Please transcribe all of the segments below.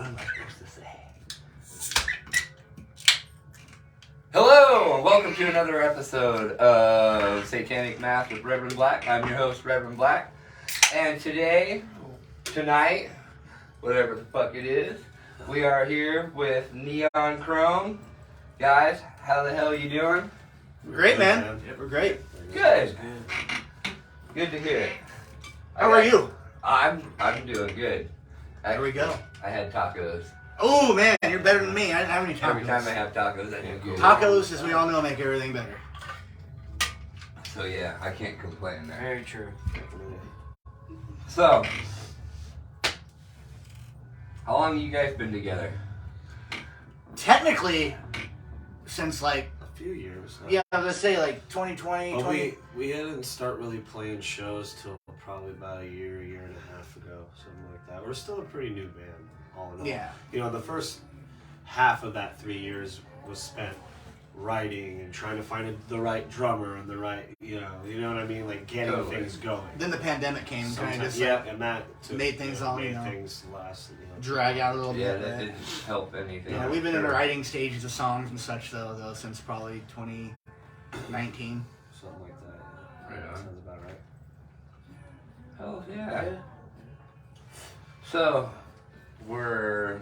What am I supposed to say? Hello, and welcome to another episode of Satanic Mass with Reverend Black. I'm your host, Reverend Black. And tonight, whatever the fuck it is, we are here with Neon Chrome. Guys, how the hell are you doing? Great, man. Yeah, we're great. Good. Good to hear it. How are you? I'm doing good. There we go. I had tacos. Oh, man, you're better than me. I didn't have any tacos. Every time I have tacos, I do good. Tacos, as we all know, make everything better. So yeah, I can't complain there. Very true. So, how long have you guys been together? Technically, since like a few years. Yeah, I was gonna say like 2020. Well, we didn't start really playing shows till probably about a year and a half ago, something like that. We're still a pretty new band, all in all. Yeah. You know, the first half of that 3 years was spent writing and trying to find the right drummer and the right, you know what I mean, like getting things going. Then the pandemic came, kind of just and that made things all, made things last, drag out a little bit. Yeah, that didn't help anything. Yeah, we've been in the writing stages of songs and such though since probably 2019. Something like that. Yeah. Right on. Sounds about right. Hell yeah. So, were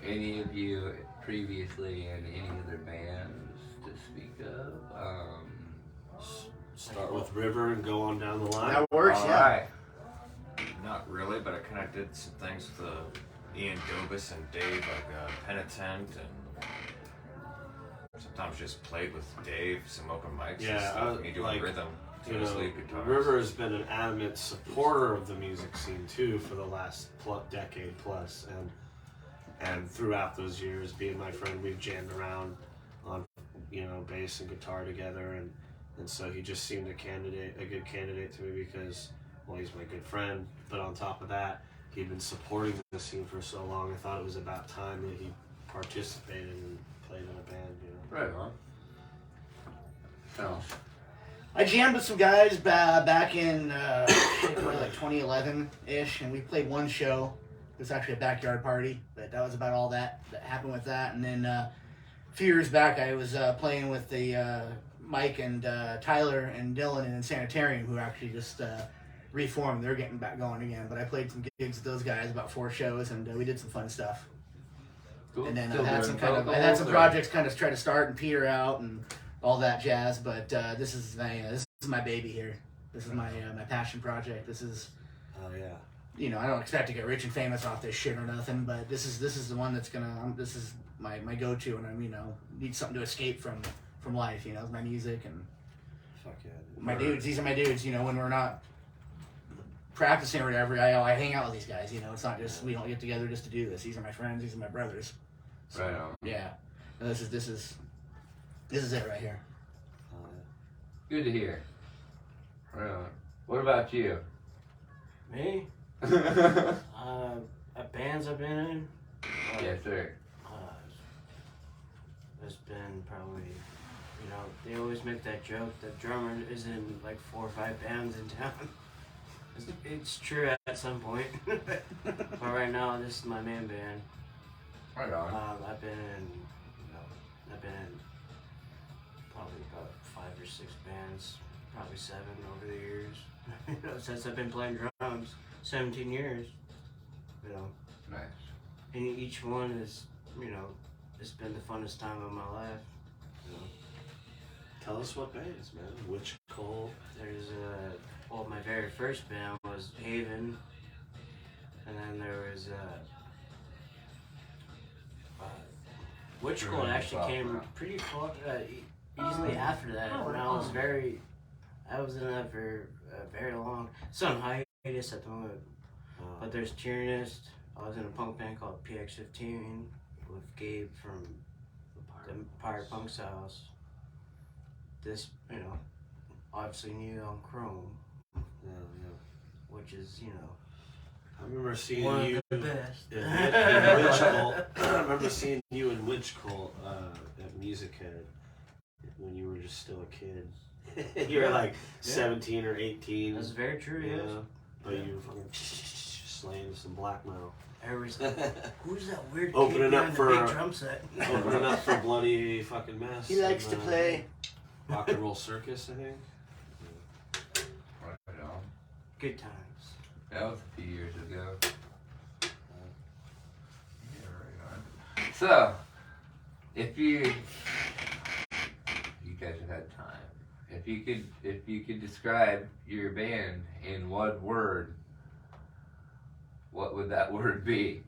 any of you previously in any other bands to speak of? Start with River and go on down the line. That works, All yeah. right. Not really, but I kind of did some things with Ian Dobus and Dave, like Penitent, and sometimes just played with Dave, some open mics and stuff, and he doing like, rhythm, you know, lead guitars. River has been an adamant supporter of the music scene too for the last decade plus, and throughout those years, being my friend, we've jammed around on, bass and guitar together, and so he just seemed a good candidate to me because, well, he's my good friend, but on top of that, he'd been supporting the scene for so long. I thought it was about time that he participated and played in a band, Right on. So, I jammed with some guys back in like 2011-ish, and we played one show. It was actually a backyard party, but that was about all that happened with that. And then a few years back, I was playing with the Mike and Tyler and Dylan in Sanitarium, who actually just reformed. They're getting back going again. But I played some gigs with those guys, about 4 shows, and we did some fun stuff. cool. And then Still I had doing some vocals, projects kind of try to start and peter out and all that jazz. But this is my baby here. This is my passion project. This is. Oh yeah. I don't expect to get rich and famous off this shit or nothing, but this is the one that's gonna. This is my go-to, and I'm need something to escape from life. My music and Fuck yeah. my dudes. These are my dudes. When we're not practicing or whatever, I hang out with these guys. It's not just we don't get together just to do this. These are my friends. These are my brothers. So, Right on. Yeah, and this is it right here. Oh, yeah. Good to hear. Right on. What about you? Me? Bands I've been in? Yes, sir. There's been probably, they always make that joke that drummer is in like 4 or 5 bands in town. It's true at some point. But right now, this is my main band. Right on. I've been in probably about 5 or 6 bands, probably 7 over the years. Since I've been playing drums, 17 years. Nice. And each one is, it's been the funnest time of my life. Tell us what bands, man. Witch Cult. There's my very first band was Haven, and then there was Witch Cult actually came pretty far, easily after that. And I was in that for very long. It's on hiatus at the moment. But there's Tyrannist. I was in a punk band called PX15 with Gabe from the Pirate Punk's house. This, obviously Neon Chrome, which is, I remember seeing one you of the best. in Witch Cult. I remember seeing you in Witch Cult at Music Head when you were just still a kid. You were like 17 or 18. That's very true, yes. But you were fucking slaying some black metal. Everybody's like, who's that weird Opening kid up behind for- the big drum set? Opening up for Bloody fucking Mess. He likes and, to play. Rock and Roll Circus, I think. Right on. Good times. That was a few years ago. Yeah, right on. So, if you guys have had time, if you could describe your band in one word, what would that word be?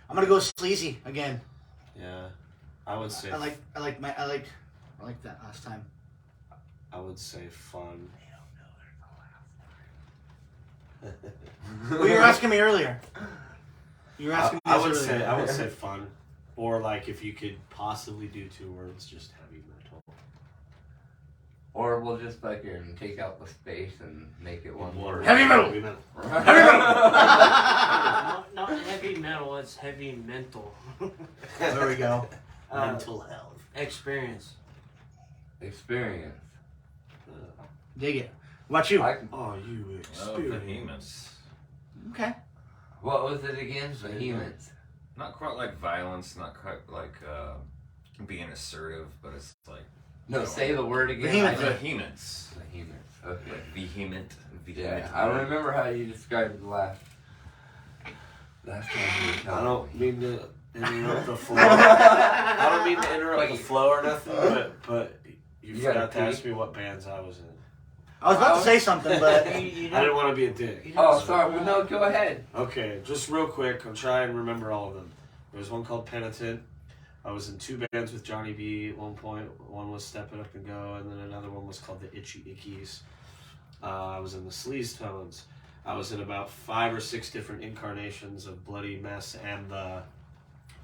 I'm gonna go sleazy again. Yeah, I would say. I liked that last time. I would say fun. Well, you were asking me earlier. You were asking me I this would earlier. say. I would say fun, or like if you could possibly do 2 words, just heavy metal. Or we'll just fucking take out the space and make it one word. Heavy metal! Heavy metal. Not heavy metal, it's heavy mental. There we go. Mental health. Experience. Experience. Dig it. What about you? Oh, you Oh, experience. behemoths. Okay. What was it again? Behemoths. Not quite like violence, not quite like being assertive, but it's like No, say the word again. Behemoth. vehemence. Behemoths. Okay. Like vehement. Yeah, I remember how you described it last time you were telling I don't me. mean to interrupt the flow. I don't mean to interrupt the flow or nothing, but you You gotta forgot to ask pee? me what bands I was in. I was about to say something, but You I didn't- didn't want to be a dick. you Oh, didn't- sorry. Well, no, go ahead. Okay, just real quick, I'll try and remember all of them. There was one called Penitent. I was in 2 bands with Johnny B at one point. One was Step It Up and Go, and then another one was called the Itchy Ickies. I was in the Sleaze Tones. I was in about 5 or 6 different incarnations of Bloody Mess and the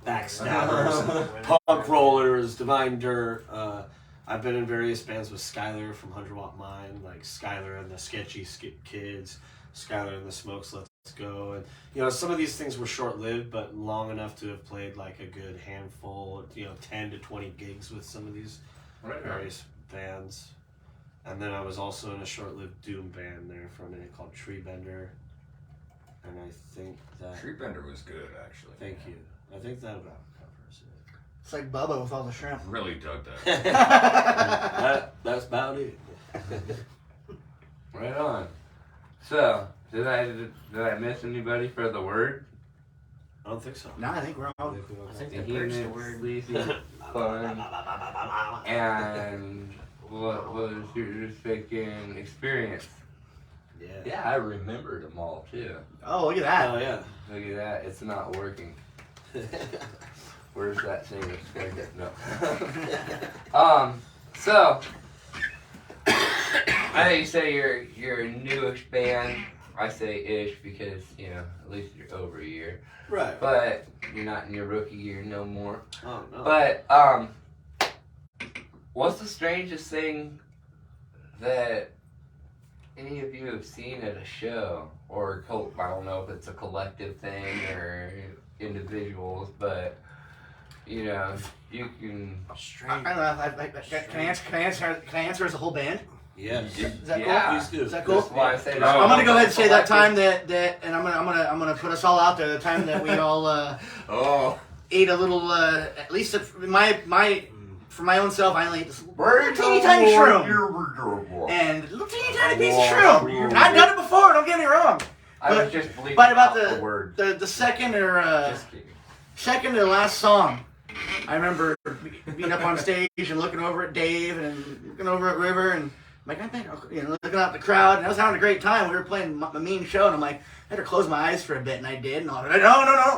Backstabbers, Punk Rollers, Divine Dirt. I've been in various bands with Skylar from 100 Watt Mind, like Skylar and the Sketchy Kids, Skylar and the Smokes Let's Go. And, you know, some of these things were short-lived, but long enough to have played like a good handful, 10 to 20 gigs with some of these various bands. And then I was also in a short-lived Doom band there for a minute called Treebender. And I think that... Treebender was good, actually. Thank you. I think that about covers it. it's like Bubba with all the shrimp. Really dug that. That's about it. Right on. So, did I miss anybody for the word? I don't think so. No, I think we're all. I think the bird's the Behemoth, word. sleazy, fun, and what was your freaking experience? Yeah. Yeah, I remembered them all too. Oh, look at that. Oh, yeah. Look at that, it's not working. Where's that thing? No. So I know you say you're a newish band. I say ish because at least you're over a year, Right. but you're not in your rookie year no more. Oh, no. But what's the strangest thing that any of you have seen at a show, or I don't know if it's a collective thing or individuals, but you can. I Strange. don't know. Can I answer as a whole band? Yes. Is that Yeah. cool? Please do. Is that cool? That's why I say I'm gonna go ahead and say that collective. time that, and I'm gonna put us all out there. The time that we all Oh, ate a little, at least for my own self, I only ate this very teeny tiny shroom shroom. and a little teeny tiny piece of shroom. And I've done it before. Don't get me wrong. I was just bleeping But about out the word. the second or Just kidding. second to last song, I remember being up on stage and looking over at Dave and looking over at River and I'm like, I think, looking out the crowd, and I was having a great time. We were playing a mean show, and I'm like, I had to close my eyes for a bit, and I did. And I was like,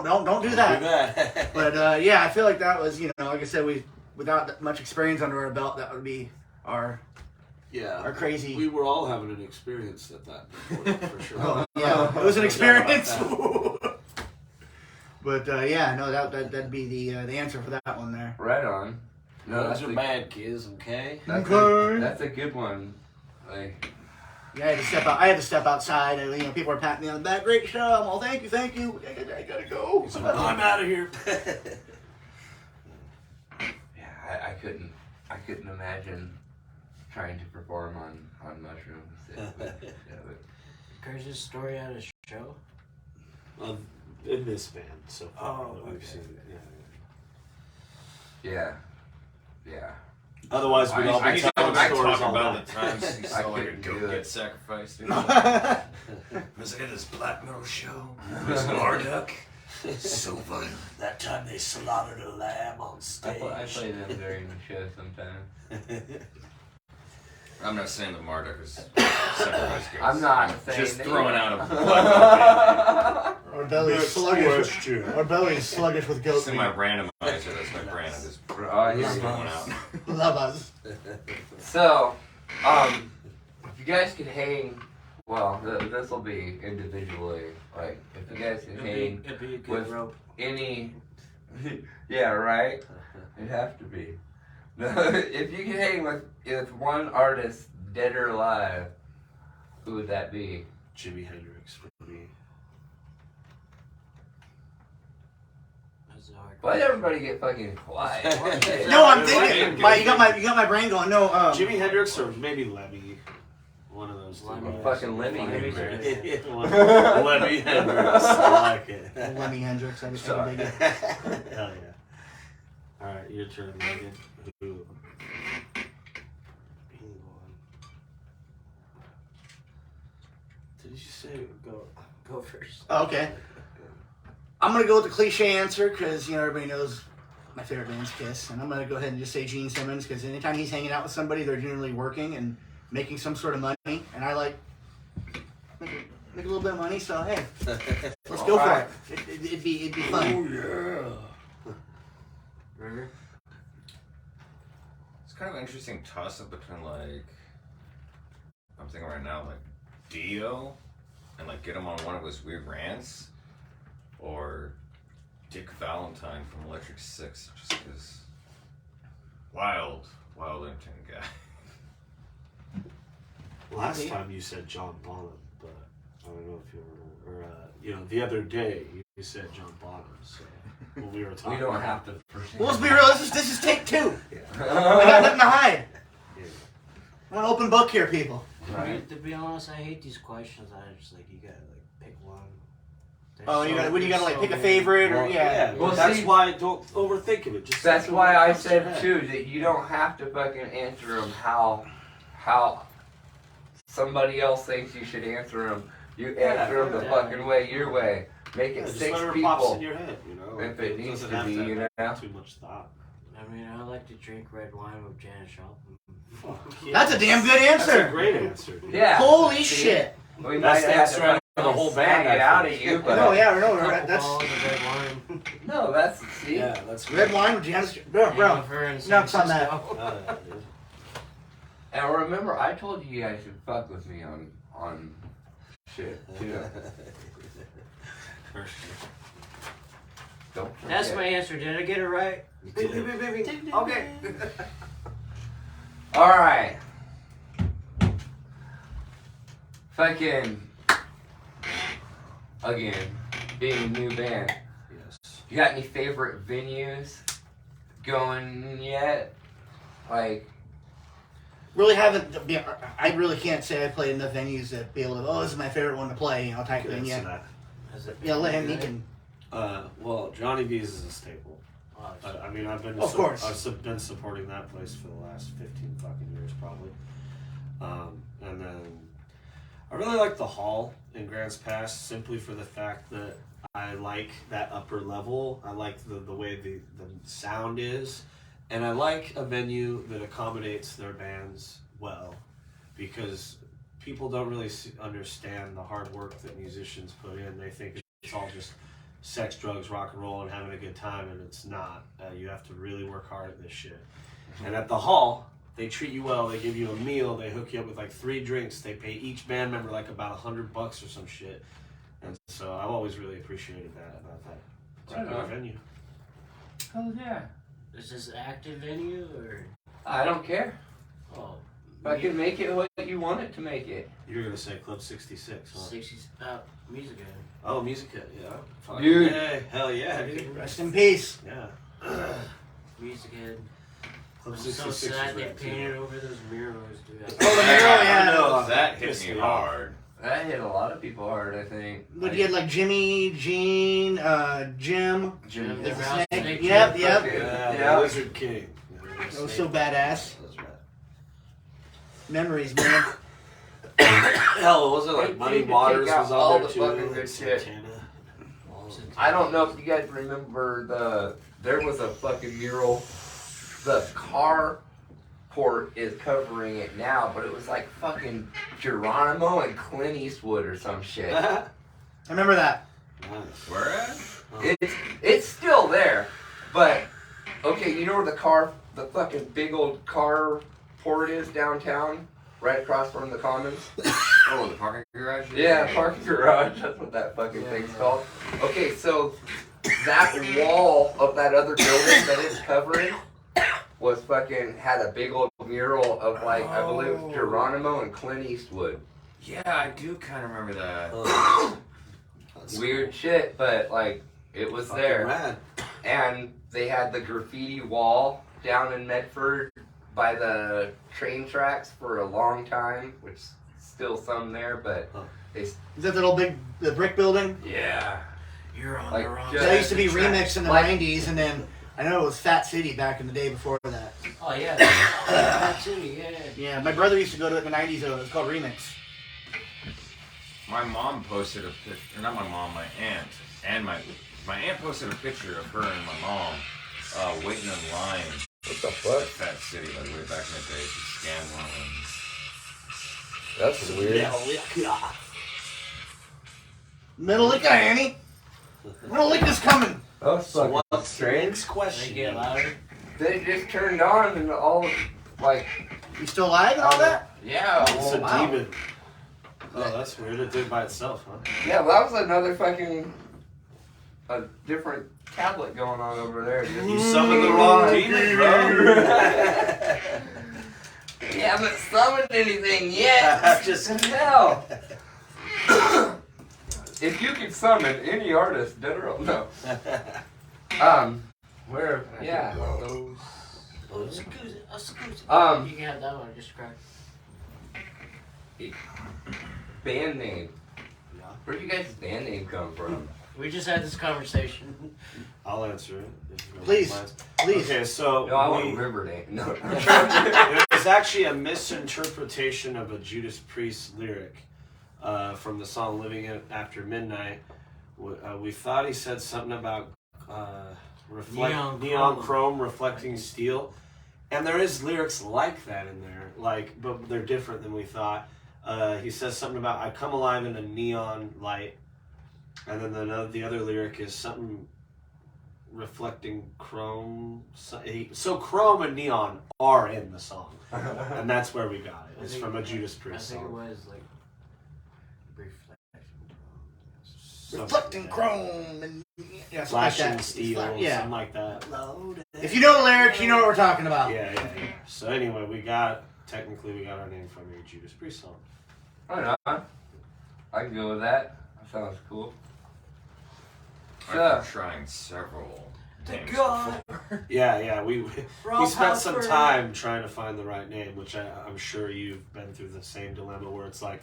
no, don't do that. But yeah, I feel like that was, like I said, without that much experience under our belt, that would be our crazy. We were all having an experience at that point, for sure. Yeah, it was an experience. But yeah, no, that'd be the answer for that one there. Right on. No, Those are bad kids, okay? That's a good one. Like, Yeah, I had to step outside, and people were patting me on the back. Great show. I'm all, thank you. I gotta go. I'm out of here. yeah, I couldn't imagine trying to perform on mushrooms. Craziest story at a show? In this band so far Oh, that we've okay. seen. Yeah. Yeah. Otherwise, we'd all be telling I stories talk all about night. the times you I saw like a couldn't do goat it. get sacrificed. I was at this black metal show. It was Marduk. So violent. That time they slaughtered a lamb on stage. I play them during the show sometimes. I'm not saying that Marduk is sacrificed goats. I'm not saying just that throwing either. out a black Our belly's sluggish. Our belly's sluggish with goat This is my meat. randomizer. That's my brand. I just Oh, I hear just you. throwing out. Love us. So, if you guys could hang, well, this will be individually. Like, if you guys could hang It'd be a good with rope. any, yeah, right? It'd have to be. If you could hang with one artist, dead or alive, who would that be? Jimi Hendrix for me. That's hard. Why'd everybody get fucking quiet? No, I'm thinking. You got my brain going. No, Jimi Hendrix or maybe Lemmy. One of those two. Lemmy. Fucking Lemmy Lemmy Hendrix. Hendrix. Lemmy Hendrix. I like it. Lemmy Hendrix. I just dig it. Hell yeah. Alright, your turn, Megan. Who? Did you say Go first. Okay. I'm gonna go with the cliche answer because everybody knows my favorite band's Kiss, and I'm gonna go ahead and just say Gene Simmons because anytime he's hanging out with somebody, they're generally working and making some sort of money, and I like make a little bit of money. So hey, let's go for it. It'd be fun. yeah. River? It's kind of an interesting toss-up between like, I'm thinking right now like Dio, and like get him on one of his weird rants, or Dick Valentine from Electric Six, just because wild entertaining guy. Last time you said John Bonham, but I don't know if you remember. Or, the other day you said John Bonham, so when we were talking. We don't have to. Well, let's be real. This is take two. Yeah. I got nothing to hide. Yeah. I'm an open book here, people. Right. To be honest, I hate these questions. I just like you gotta like pick one. There's Oh, you so gotta like so pick a many. favorite or Well, yeah. Well, that's see- why don't overthink of it. Just That's think of why what I comes to your said head. too that you don't have to fucking answer them how somebody else thinks you should answer them. You answer them the yeah. fucking way, your way. Make it Yeah, just 6 whatever pops in people. your head, If it needs doesn't to have be, to have you know. too much thought. I mean, I like to drink red wine with Janet Joplin. That's a damn good That's a answer. great answer, dude. Yeah. Holy See? shit. We That's might the have answer to out of the whole band, snag it I out think. of you, but No, yeah, no, Couple that's balls of red wine. no, that's see. Yeah, that's red wine with Janice. Bro, Hangover in San nuts on that. Francisco. Dude. And remember, I told you guys should fuck with me on shit too. Don't forget. That's my answer. Did I get it right? Okay. All right. Fucking. Again, being a new band. Yes. You got any favorite venues going yet? Like, really haven't. I really can't say I played enough venues to be able to. Oh, this is my favorite one to play. Type Good thing. answer Yeah. that. Has it Yeah, let him. been He good? can. Well, Johnny B's is a staple. Oh, I mean, I've been Of course. been supporting that place for the last 15 fucking years, probably. And then I really like the Hall in Grants Pass simply for the fact that I like that upper level. I like the way the sound is, and I like a venue that accommodates their bands well, because people don't really understand the hard work that musicians put in. They think it's all just sex, drugs, rock and roll, and having a good time, and it's not. You have to really work hard at this shit. And at the Hall, they treat you well. They give you a meal. They hook you up with like 3 drinks. They pay each band member like about $100 or some shit. And so I've always really appreciated that about that particular Right on. venue. oh yeah. Is this an active venue or? I don't care. Oh, Fucking make it what you want it to make it. You were gonna say Club 66, huh? 60s music. Oh, Musica, yeah. Fuck Dude. yeah. Hell yeah, dude. Rest in peace. Yeah. Music Head. I'm so sad they painted over those murals, dude. Oh, the mural, yeah. That hit me hard. That hit a lot of people hard, I think. But you had like Jimmy, Gene, Jim. Jim, the the snake. Yep. Yeah, the Lizard King. That was so badass. Memories, man. Hell, was it They like Muddy need to Waters take out was all on there the too? fucking good shit. Santana. I don't know if you guys remember there was a fucking mural. The car port is covering it now, but it was like fucking Geronimo and Clint Eastwood or some shit. I remember that. Nice. Where at? It's still there, but okay, you know where the fucking big old car port is downtown, right across from the Commons. Oh, the parking garage? Yeah, parking garage. That's what that fucking thing's called. Okay, so that wall of that other building that it's covering was fucking had a big old mural of like I believe it was Geronimo and Clint Eastwood. Yeah, I do kind of remember that. Weird shit, but like it was there. Rad. And they had the graffiti wall down in Medford by the train tracks for a long time, which still some there, but they Is that the little the brick building? yeah. You're on Like, the wrong just- That used to be the tracks. remixed in the Like- 90s, and then I know it was Fat City back in the day before that. Oh, yeah. That city, yeah. Yeah, my brother used to go to it in the 90s, though. It was called Remix. My mom posted a picture, not my mom, my aunt, and my aunt posted a picture of her and my mom waiting in line What the at fuck? Fat City, like way back in the day. She scanned one of That's weird. Middle lick, Annie. Middle lick is coming. That's So fucking what's the strange. next They question? get louder. They just turned on and all like You still alive and all that? yeah. It's a wow. demon. Oh, that's weird. It did by itself, huh? Yeah, well, that was another fucking a different tablet going on over there. You summoned the wrong demon, bro. You haven't summoned anything yet. Just Hell. If you could summon any artist, dead or no. Where? Yeah. Those. You can have that one, just crack. Band name. Where'd you guys' band name come from? We just had this conversation. I'll answer it. if you don't Please. mind. Please. Okay, so No, I want we- River name. No. it was actually a misinterpretation of a Judas Priest lyric from the song "Living After Midnight." We thought he said something about neon chrome reflecting steel, and there is lyrics like that in there, but they're different than we thought. He says something about "I come alive in a neon light," and then the other lyric is something reflecting chrome. So chrome and neon are in the song, and that's where we got it. It's from a Judas I Priest think it song. was like Reflecting chrome and yeah, something like Flashing that. steel, Yeah. something like that. If you know the lyrics, you know what we're talking about. Yeah. So anyway, we got our name from your Judas Priest song. Right on. I can go with that. That sounds cool. I've been trying several names before. Yeah. We spent some time trying to find the right name, which I'm sure you've been through the same dilemma where it's like,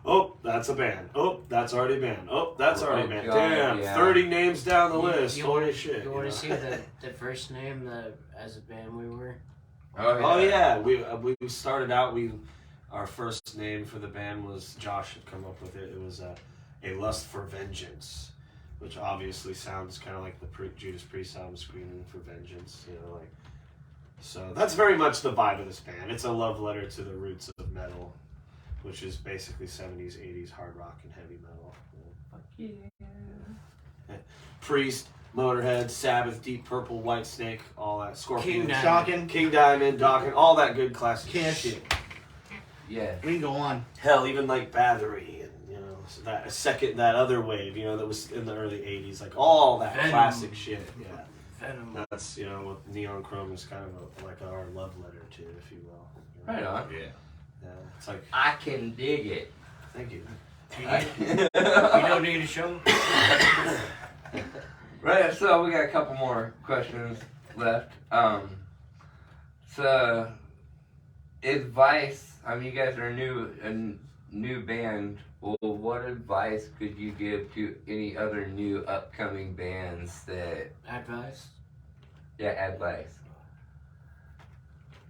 oh, that's a band. Oh, that's already a band. Oh, that's already a band. God, Damn, yeah. 30 names down the list. You Holy wanna, shit. You want know? to see the first name that as a band we were? Oh yeah, we started out. Our first name for the band was Josh had come up with it. It was a lust for vengeance, which obviously sounds kind of like the Judas Priest album, "Screaming for Vengeance." So that's very much the vibe of this band. It's a love letter to the roots of metal, which is basically 70s, 80s hard rock and heavy metal. Fuck yeah. Priest, Motorhead, Sabbath, Deep Purple, Whitesnake, all that. Scorpions, King Diamond. Dokken, all that good classic Kiss. shit. Yeah. We can go on. Hell, even like Bathory and so that other wave, that was in the early 80s, like all that Venom. classic shit. Yeah. Venom. That's with Neon Chrome is kind of like our love letter to it, if you will. Right on. Yeah. It's like, I can dig it. thank you. You don't need to show. Right, so we got a couple more questions left. So, advice. I mean, you guys are a new band. Well, what advice could you give to any other new upcoming bands that? Advice? Yeah, advice.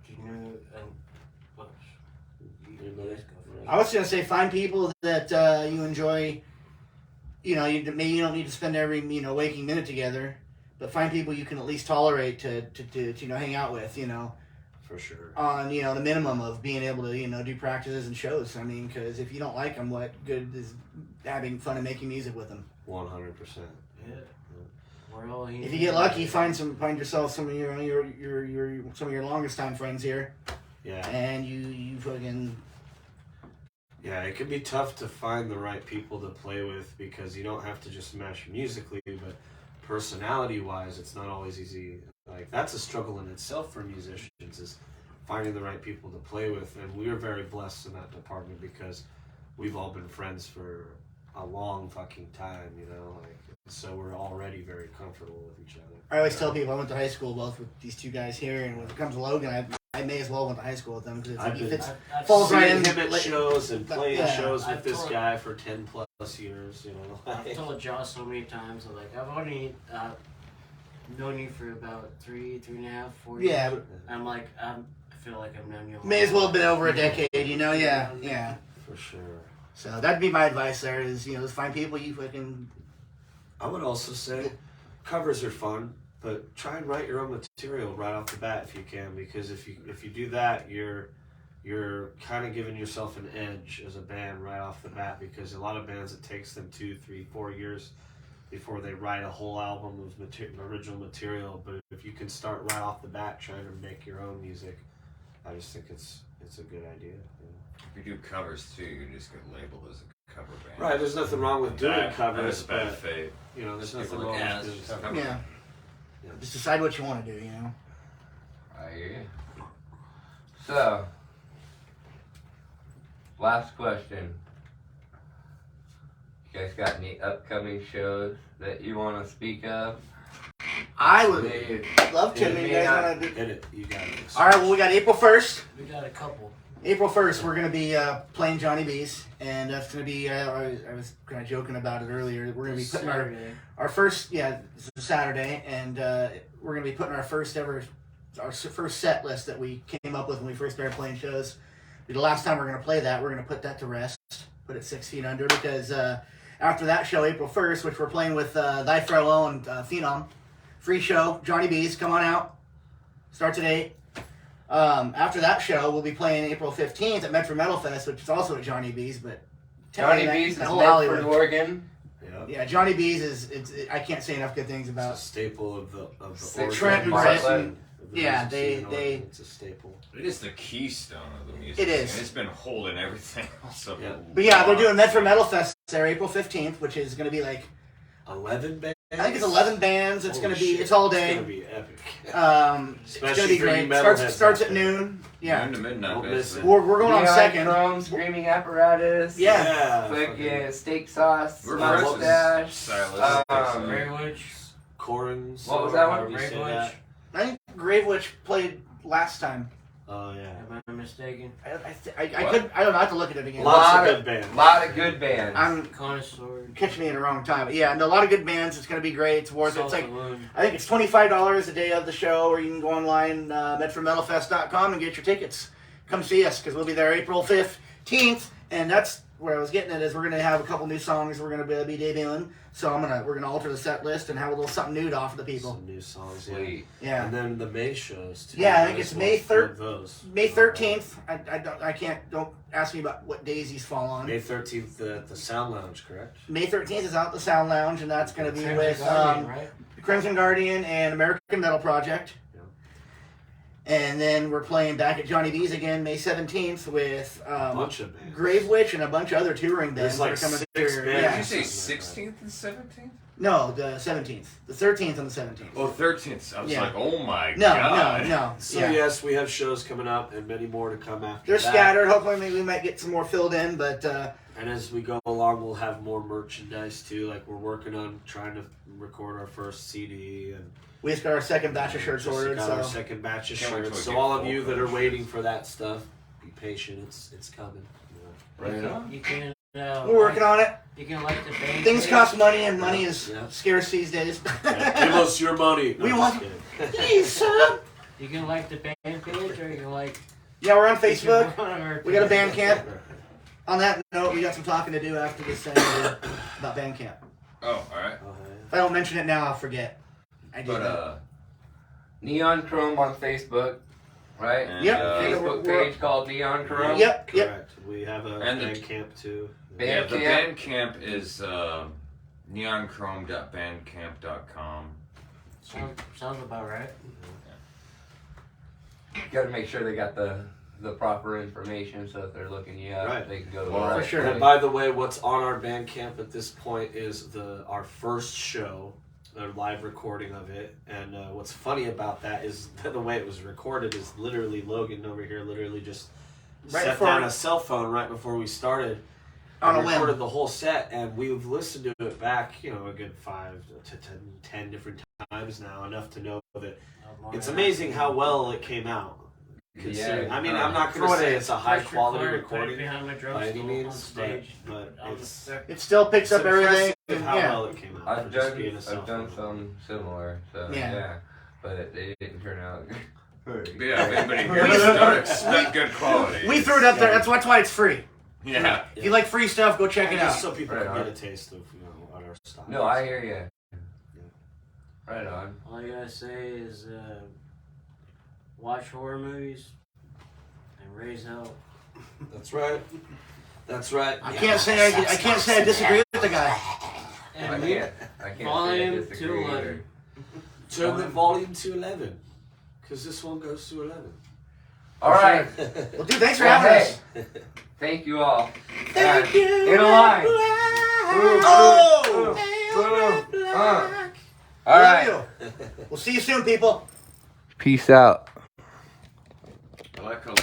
Do you know, and what? You guys go first. I was gonna say find people that you enjoy. You know, maybe you don't need to spend every waking minute together, but find people you can at least tolerate to hang out with. For sure. On the minimum of being able to do practices and shows. I mean, because if you don't like them, what good is having fun and making music with them? 100%. Yeah. We're all here. If you get lucky, find yourself some of your some of your longest time friends here, Yeah. and you fucking. Yeah, it can be tough to find the right people to play with because you don't have to just smash musically, but personality-wise, it's not always easy. Like, that's a struggle in itself for musicians, is finding the right people to play with. And we are very blessed in that department because we've all been friends for a long fucking time, like, so we're already very comfortable with each other. I always tell people I went to high school both with these two guys here, and when it comes to Logan, I may as well went to high school with them because I've falls right in. Seeing him at shows and playing Yeah. shows with I've this told- guy for 10 plus years, I've told Josh so many times, I'm like, I've only known you for about 3.5, 4 years. Yeah, but I'm like, I feel like I've known you. a may as well have been while. over a decade, yeah. For sure. So that'd be my advice there is, just find people you fucking. I would also say covers are fun, but try and write your own material right off the bat if you can, because if you do that, you're kind of giving yourself an edge as a band right off the bat, because a lot of bands, it takes them 2, 3, 4 years before they write a whole album of original material. But if you can start right off the bat trying to make your own music, I just think it's a good idea. If you do covers too, you just get labeled as a cover band. Right, there's nothing wrong with doing That covers, is bad but fate. there's nothing People wrong look at with it doing as stuff. cover Yeah. band. Just decide what you want to do, I hear you. So, last question. You guys got any upcoming shows that you want to speak of? I would Maybe- love to. It You may guys not- want to do? Hit it, you got it. All right. Well, we got April 1st. We got a couple. April 1st, we're going to be playing Johnny B's, and that's going to be, I was kind of joking about it earlier, we're going to be putting Saturday. our first, it's a Saturday, and we're going to be putting our first set list that we came up with when we first started playing shows. The last time we're going to play that, we're going to put that to rest, put it 6 feet under, because after that show, April 1st, which we're playing with Thy Farewell and Phenom, free show, Johnny B's, come on out, starts at 8. After that show, we'll be playing April 15th at Metro Metal Fest, which is also at Johnny B's, but Johnny that- B's is that whole Medford, Hollywood. Oregon. Yeah. Yeah, Johnny B's I can't say enough good things It's about. a staple of the Trent Oregon and music Bartlett. scene, of the Yeah, music scene in they- Oregon. It's a staple. It is the keystone of the music. It is. And it's been holding everything else up. Yeah. But yeah, they're doing Metro Metal Fest there April 15th, which is going to be like, 11 bands. I think it's 11 bands. It's going to be, Holy shit, it's all It's day. gonna be epic. It's going Especially to be for you great. metalheads Starts out at there. noon. Yeah. Noon to midnight, Don't miss basically. We're going on Neon second. Chrome, Screaming Apparatus. Yeah. Fucking Steak Sauce. We're Mustache. versus Silas. Grey Witch. Corins. What was that one? however you say Grey Witch. that. I think Grave Witch played last time. Oh, yeah. Am I mistaken? I What? don't know, I have to look at it again. Lots Lot of of- good bands. A lot of good bands. I'm Connoisseur. catch me in the wrong time. But yeah, no, a lot of good bands. It's going to be great. It's worth it. It's like, Saloon. I think it's $25 a day of the show, or you can go online, MedForMetalFest.com, and get your tickets. Come see us, because we'll be there April 15th, and that's where I was getting at, is we're going to have a couple new songs we're going to be debuting, so we're going to alter the set list and have a little something new to offer the people. Some new songs, yeah. Sweet. Yeah. And then the May shows, too. Yeah, I think There's it's May one 3rd. of those. May 13th, don't ask me about what days these fall on. May 13th at the Sound Lounge, correct? May 13th is out at the Sound Lounge, and that's going to be Crimson with Guardian, right? Crimson Guardian and American Metal Project. Yeah. And then we're playing back at Johnny B's again May 17th with A bunch of bands. Grave Witch and a bunch of other touring bands There's like that are coming 6 through. bands. Yeah. Did you say 16th and 17th? No, the 17th. The 13th and the 17th. Oh, 13th. I was Yeah. like, oh my No, god. no. So Yeah. yes, we have shows coming up and many more to come after They're that. scattered. Hopefully we might get some more filled in, but And as we go along, we'll have more merchandise too. Like we're working on trying to record our first CD, and We just got our second batch of shirts just ordered. got So our second batch of Can't wait till shirts. we So get all of full you that are colors. waiting for that stuff, be patient. It's coming. Right on. You can. we're working on it. You can like the band. Things page. cost money, and money is Yeah. scarce these days. Yeah, give us your money. We I'm want- just kidding. Please, sir. You can like the band page, or you can like. Yeah, we're on Facebook. Facebook. We got a band camp. On that note, we got some talking to do after this thing about band camp. Oh, alright. If I don't mention it now, I'll forget. I do. But, Neon Chrome on Facebook, right? And, Yep. Facebook We're- page called Neon Chrome. Yep. Correct. We have a And the- band camp too. yeah, the Bandcamp. Bandcamp is neonchrome.bandcamp.com. Sounds about right. Got to make sure they got the proper information, so if they're looking you up, Right. they can go to Well, the right for sure. place. And by the way, what's on our Bandcamp at this point is our first show, a live recording of it. And what's funny about that is that the way it was recorded is literally Logan over here literally just Right set before- down a cell phone right before we started. On and a whim. recorded the whole set, and we've listened to it back, a good 5 to 10 different times now, enough to know that it's amazing how well it came out. Considering, Yeah, I mean, I'm not going for to what say it it's a high quality Put it recording behind my drum by any stool means, on stage. but on it's It still picks up everything. impressive how Yeah. well it came out. I've for just done being a cell I've done phone. some similar, so Yeah. yeah, but they didn't turn out. But yeah, if anybody We- hears it, don't expect good quality. We threw it up there. That's why it's free. Yeah. If you like free stuff, go check it Just out. so people Right can on. get a taste of what our style. No, is. I hear you. Right on. All I gotta say is watch horror movies and raise hell. That's right. That's right. I can't say I disagree with the guy. I And can't say I volume disagree 211. either. Turn the volume to 11, because this one goes to 11. All right. Well, dude, thanks for Well, having hey. us. Thank you all. Thank you. In a line. Oh! All right. Love you. We'll see you soon, people. Peace out. I like how